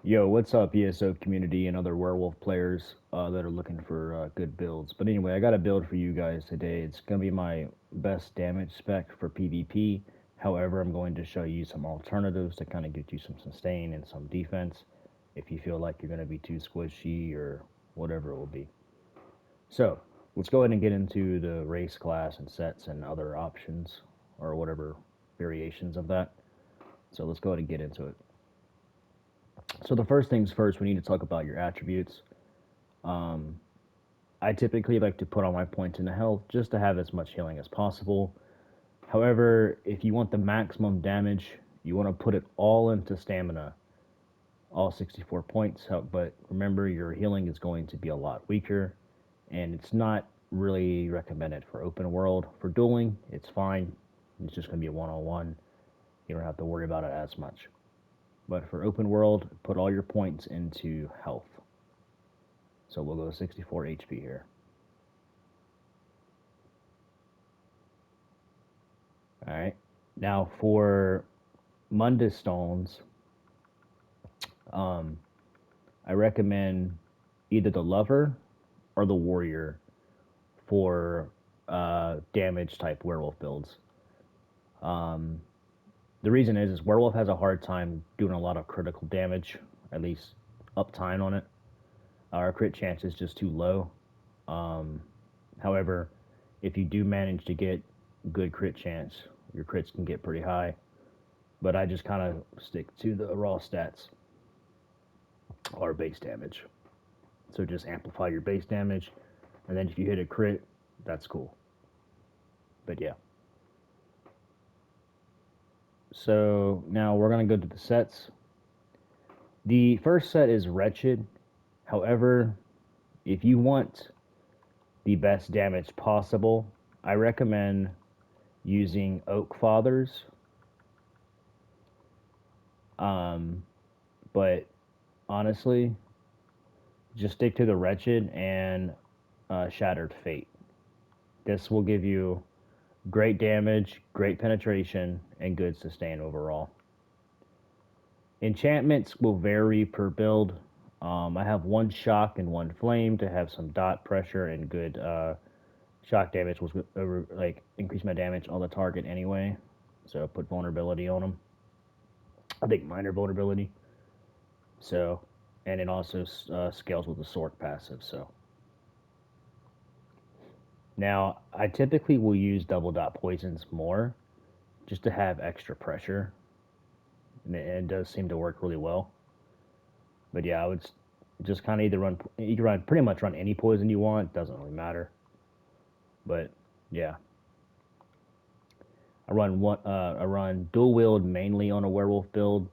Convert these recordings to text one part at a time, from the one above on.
Yo, what's up, ESO community and other werewolf players that are looking for good builds? But anyway, I got a build for you guys today. It's going to be my best damage spec for PvP. However, I'm going to show you some alternatives to kind of get you some sustain and some defense if you feel like you're going to be too squishy or whatever it will be. So, let's go ahead and get into the race class and sets and other options or whatever variations of that. So, let's go ahead and get into it. So, the first things first, we need to talk about your attributes. Um, I typically like to put all my points into health just to have as much healing as possible. However, if you want the maximum damage, you want to put it all into stamina, all 64 points. But remember, your healing is going to be a lot weaker, and it's not really recommended for open world. For dueling, it's fine. It's just going to be a one-on-one. You don't have to worry about it as much. But for open world, put all your points into health. So we'll go 64 HP here. All right. Now for Mundus stones, um, I recommend either the lover or the warrior for damage type werewolf builds. Um, the reason is werewolf has a hard time doing a lot of critical damage, at least uptime on it. Our crit chance is just too low. Um, However, if you do manage to get good crit chance, your crits can get pretty high. But I just kind of stick to the raw stats or base damage. So just amplify your base damage, and then if you hit a crit, that's cool. But yeah. So now we're gonna go to the sets. The first set is Wretched. However, if you want the best damage possible, I recommend using Oak Fathers. Um, but honestly, just stick to the Wretched and Shattered Fate. This will give you great damage, great penetration, and good sustain overall. Enchantments will vary per build. I have one shock and one flame to have some dot pressure and good shock damage, which will like increase my damage on the target anyway. So put vulnerability on them. I think minor vulnerability. So, and it also scales with the Sork passive. So now I typically will use double dot poisons more just to have extra pressure, and it does seem to work really well. But yeah, I would just kind of either run, you can run pretty much run any poison you want. Doesn't really matter. But yeah, I run dual wield mainly on a werewolf build.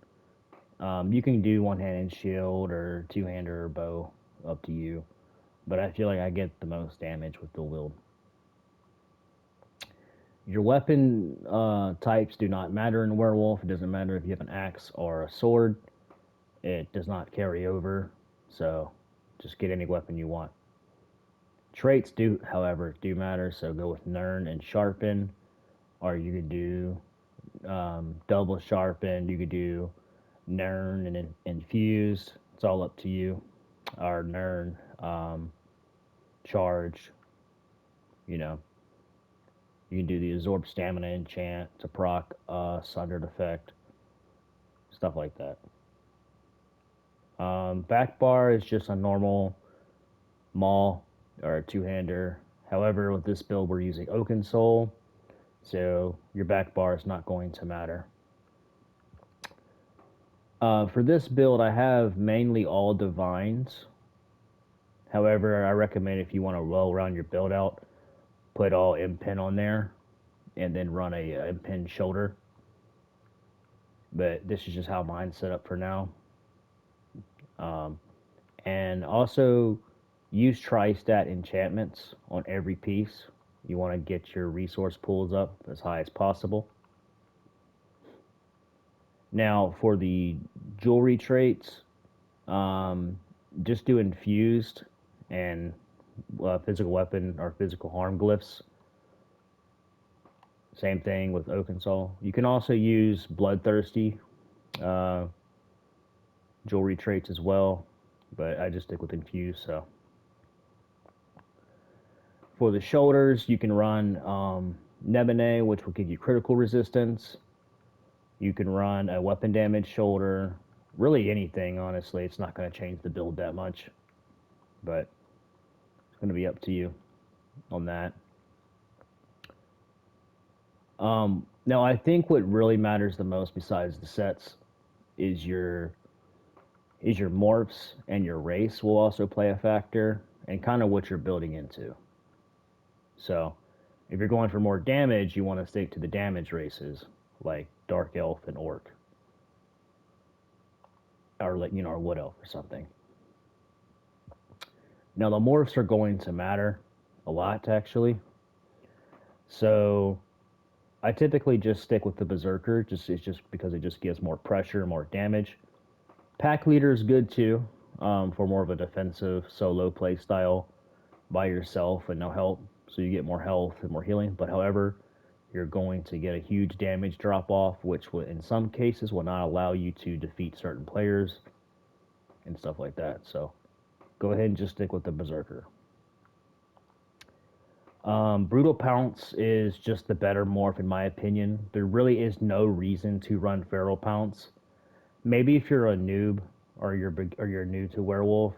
You can do one handed shield or two hander or bow, up to you. But I feel like I get the most damage with dual wield. Your weapon types do not matter in werewolf. It doesn't matter if you have an axe or a sword. It does not carry over. So just get any weapon you want. Traits do, however, do matter. So go with Nern and Sharpen, or you could do double Sharpen. You could do Nern and Infused. It's all up to you. Or Nern, Charge. You know, you can do the Absorb Stamina enchant to proc Sundered effect, stuff like that. Back bar is just a normal maul or a two-hander. However, with this build, we're using Oaken Soul, so your back bar is not going to matter. For this build, I have mainly all divines. However, I recommend if you want to roll around your build out, put all impin on there, and then run a impin shoulder. But this is just how mine's set up for now. Um, and also use tri-stat enchantments on every piece. You want to get your resource pools up as high as possible. Now for the jewelry traits, um, just do infused and physical weapon or physical harm glyphs. Same thing with Oaken Soul. You can also use bloodthirsty uh, jewelry traits as well, but I just stick with infused. So for the shoulders, you can run Nebene, which will give you critical resistance. You can run a weapon damage shoulder. Really anything, honestly. It's not going to change the build that much, but it's going to be up to you on that. Now, I think what really matters the most, besides the sets, is your morphs, and your race will also play a factor, and kind of what you're building into. So, if you're going for more damage, you want to stick to the damage races, like Dark Elf and Orc, or like or Wood Elf or something. Now, the morphs are going to matter a lot, actually. So, I typically just stick with the Berserker. It's just because it just gives more pressure, more damage. Pack Leader is good too, for more of a defensive solo play style by yourself and no help, so you get more health and more healing. But however, you're going to get a huge damage drop off, which will, in some cases, will not allow you to defeat certain players and stuff like that. So go ahead and just stick with the Berserker. Brutal Pounce is just the better morph, in my opinion. There really is no reason to run Feral Pounce. Maybe if you're a noob or you're new to Werewolf,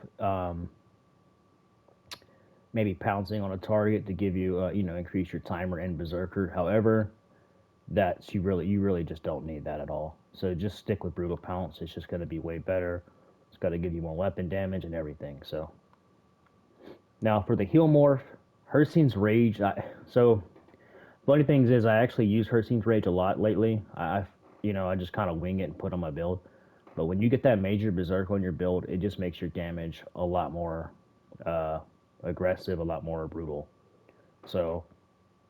maybe pouncing on a target to give you increase your timer in Berserker. However, that's you really just don't need that at all. So just stick with Brutal Pounce. It's just going to be way better. It's got to give you more weapon damage and everything. So now for the heal morph, Hercine's Rage. So funny things is I actually use Hercine's Rage a lot lately. I just kind of wing it and put on my build. But when you get that major Berserk on your build, it just makes your damage a lot more aggressive, a lot more brutal. So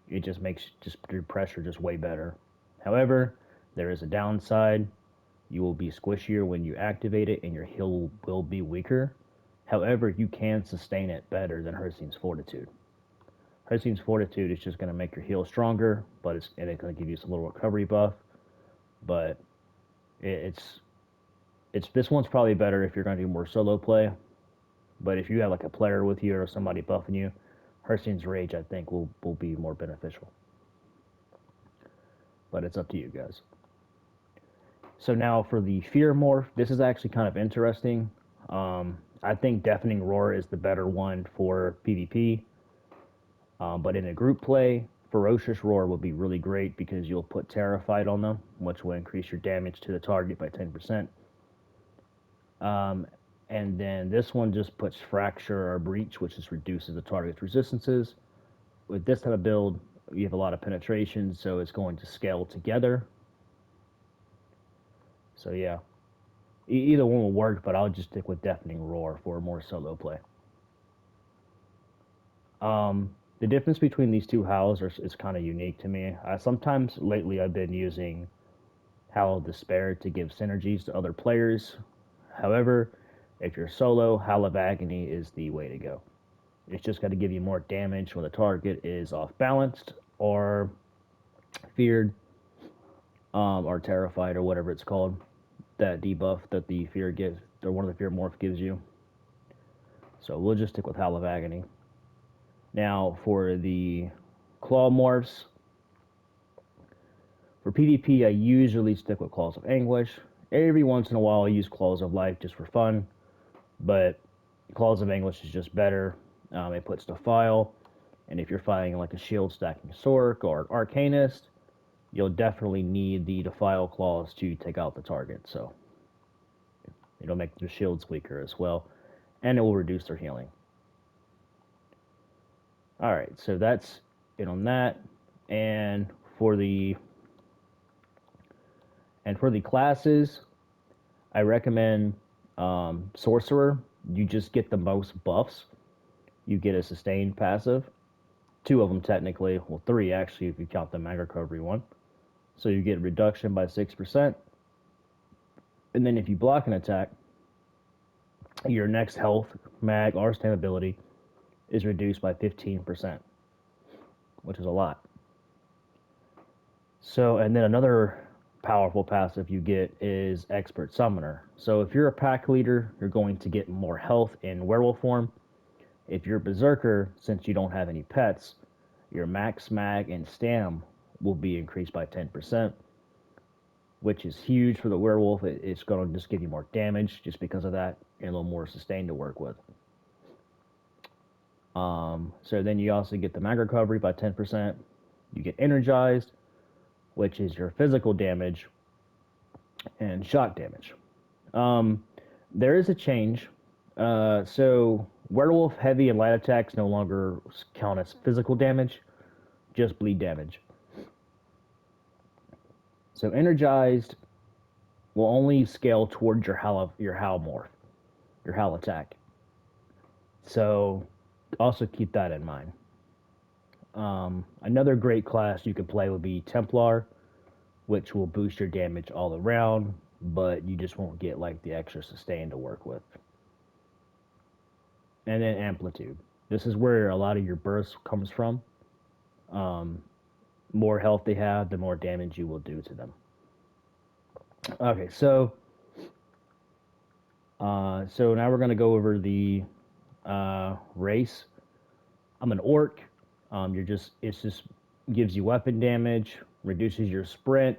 it just makes just your pressure just way better. However, there is a downside. You will be squishier when you activate it, and your heal will be weaker. However, you can sustain it better than Hercine's Fortitude. Hercine's Fortitude is just going to make your heal stronger, but it's going to give you some little recovery buff. But it's this one's probably better if you're going to do more solo play. But if you have like a player with you or somebody buffing you, Hercine's Rage, I think, will be more beneficial. But it's up to you guys. So now for the Fear Morph, this is actually kind of interesting. I think Deafening Roar is the better one for PvP. But in a group play, Ferocious Roar will be really great because you'll put Terrified on them, which will increase your damage to the target by 10%. And then this one just puts Fracture or Breach, which just reduces the target's resistances. With this type of build, you have a lot of penetration, so it's going to scale together. So yeah, either one will work, but I'll just stick with Deafening Roar for more solo play. The difference between these two howls is kind of unique to me. Sometimes lately I've been using Howl of Despair to give synergies to other players. However, if you're solo, Howl of Agony is the way to go. It's just got to give you more damage when the target is off balanced or feared, or terrified, or whatever it's called. That debuff that the fear gives, or one of the fear morph gives you. So we'll just stick with Howl of Agony. Now for the claw morphs, for PvP I usually stick with Claws of Anguish. Every once in a while I use Claws of Life just for fun, but Claws of Anguish is just better. It puts Defile, and if you're fighting like a shield stacking Sorc or Arcanist, you'll definitely need the Defile Claws to take out the target, so it'll make their shields weaker as well, and it will reduce their healing. Alright, so that's it on that. And for the classes, I recommend Sorcerer. You just get the most buffs. You get a sustained passive. 2 of them technically. Well, 3 actually if you count the mag recovery one. So you get reduction by 6%. And then if you block an attack, your next health, mag, or stam ability is reduced by 15%, which is a lot. So, and then another powerful passive you get is Expert Summoner. So if you're a pack leader, you're going to get more health in werewolf form. If you're Berserker, since you don't have any pets, your max mag and stam will be increased by 10%, which is huge for the werewolf. It's going to just give you more damage just because of that, and a little more sustain to work with. So then you also get the mag recovery by 10%. You get energized, which is your physical damage and shock damage. There is a change. So werewolf heavy and light attacks no longer count as physical damage, just bleed damage. So energized will only scale towards your howl morph, your howl attack. So also keep that in mind. Another great class you could play would be Templar, which will boost your damage all around, but you just won't get like the extra sustain to work with. And then Amplitude. This is where a lot of your burst comes from. More health they have, the more damage you will do to them. Okay, so now we're gonna go over the race. I'm an orc. It just gives you weapon damage, reduces your sprint.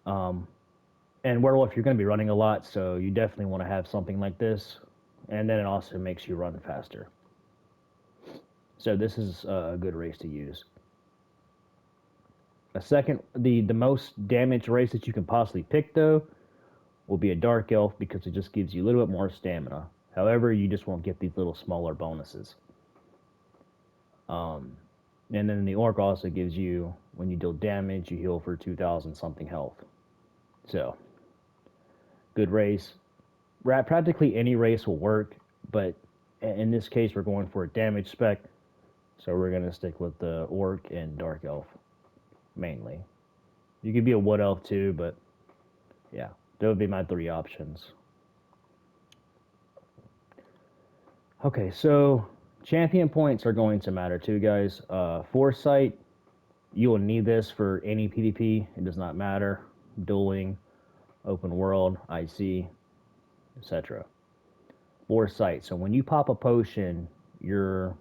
And werewolf, you're gonna be running a lot, so you definitely want to have something like this. And then it also makes you run faster. So this is a good race to use. The most damaged race that you can possibly pick though will be a dark elf because it just gives you a little bit more stamina. However, you just won't get these little smaller bonuses. And then the orc also gives you, when you deal damage, you heal for 2,000 something health. So, good race. Practically any race will work, but in this case, we're going for a damage spec, so we're going to stick with the orc and dark elf mainly. You could be a wood elf too, but yeah, that would be my three options. Okay, so champion points are going to matter too, guys. Foresight, you will need this for any PvP. It does not matter. Dueling, open world, IC, etc. Foresight. So when you pop a potion, you're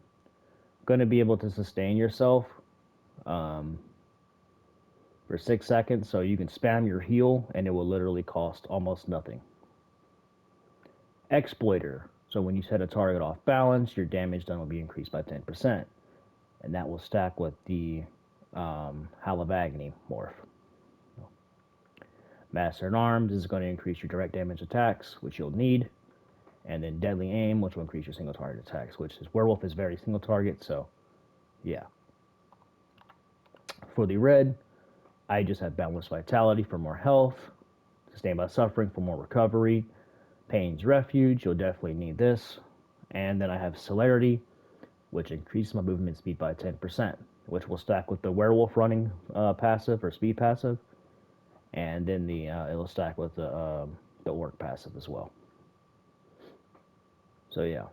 going to be able to sustain yourself for 6 seconds. So you can spam your heal, and it will literally cost almost nothing. Exploiter. So when you set a target off balance, your damage done will be increased by 10%. And that will stack with the Howl of Agony morph. Master in Arms is going to increase your direct damage attacks, which you'll need. And then Deadly Aim, which will increase your single target attacks, which is Werewolf is very single target, so yeah. For the red, I just have Boundless Vitality for more health, Sustained by Suffering for more recovery, Pain's Refuge, you'll definitely need this. And then I have Celerity, which increases my movement speed by 10%, which will stack with the Werewolf running passive or speed passive. And then it'll stack with the Orc passive as well. So yeah,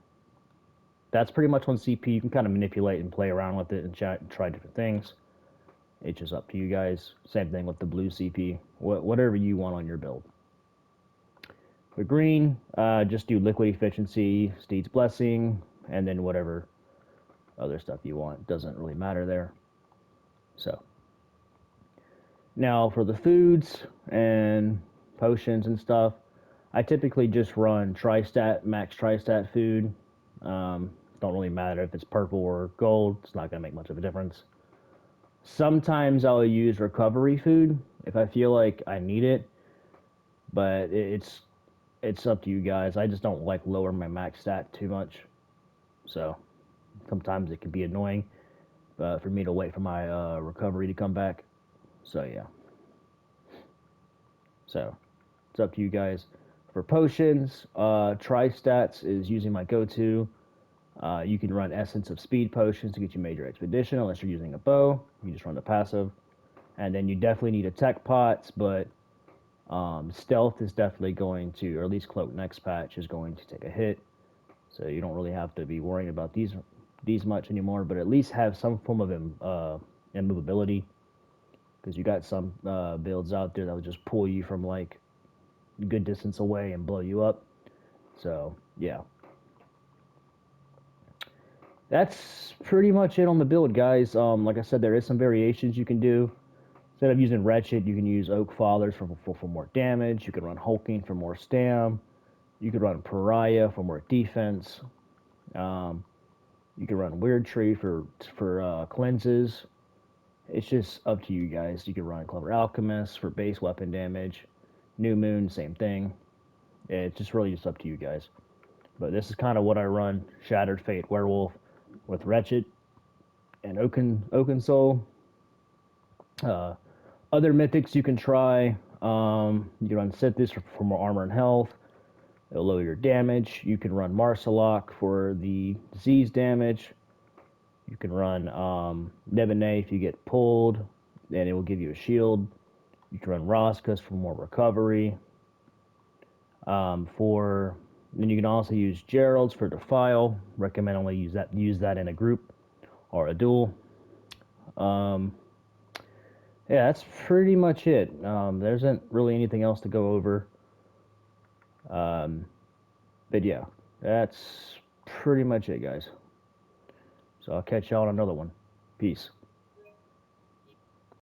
that's pretty much one CP. You can kind of manipulate and play around with it and try different things. It's just up to you guys. Same thing with the blue CP. Whatever you want on your build. For green, just do Liquid Efficiency, Steed's Blessing, and then whatever other stuff you want. Doesn't really matter there. So now for the foods and potions and stuff, I typically just run max tri-stat food. Don't really matter if it's purple or gold. It's not going to make much of a difference. Sometimes I'll use recovery food if I feel like I need it, but it's up to you guys. I just don't like lower my max stat too much, so sometimes it can be annoying for me to wait for my recovery to come back. So yeah, so it's up to you guys. For potions, tri-stats is using my go-to. You can run Essence of Speed potions to get you Major Expedition, unless you're using a bow. You just run the passive. And then you definitely need Attack Pots, but Stealth is definitely going to, or at least Cloak next patch is going to take a hit. So you don't really have to be worrying about these much anymore, but at least have some form of immovability. because you got some builds out there that will just pull you from like a good distance away and blow you up. So yeah, that's pretty much it on the build, guys. Like I said, there is some variations you can do. Instead of using Wretched, you can use Oak Fathers for more damage. You can run Hulking for more stam. You could run Pariah for more defense. Um, you can run Weird Tree for cleanses. It's just up to you guys. You can run Clever Alchemist for base weapon damage. New Moon, same thing. It's just really just up to you guys. But this is kind of what I run: Shattered Fate Werewolf with Wretched and Oaken Soul. Uh, Other mythics you can try. You can run Sithis for more armor and health. It'll lower your damage. You can run Marsalok for the disease damage. You can run Nebene if you get pulled, and it will give you a shield. You can run Roscus for more recovery. For then you can also use Gerald's for Defile. Recommend only use that in a group or a duel. Um, yeah, that's pretty much it. There isn't really anything else to go over. But yeah, that's pretty much it, guys. So I'll catch y'all on another one. Peace.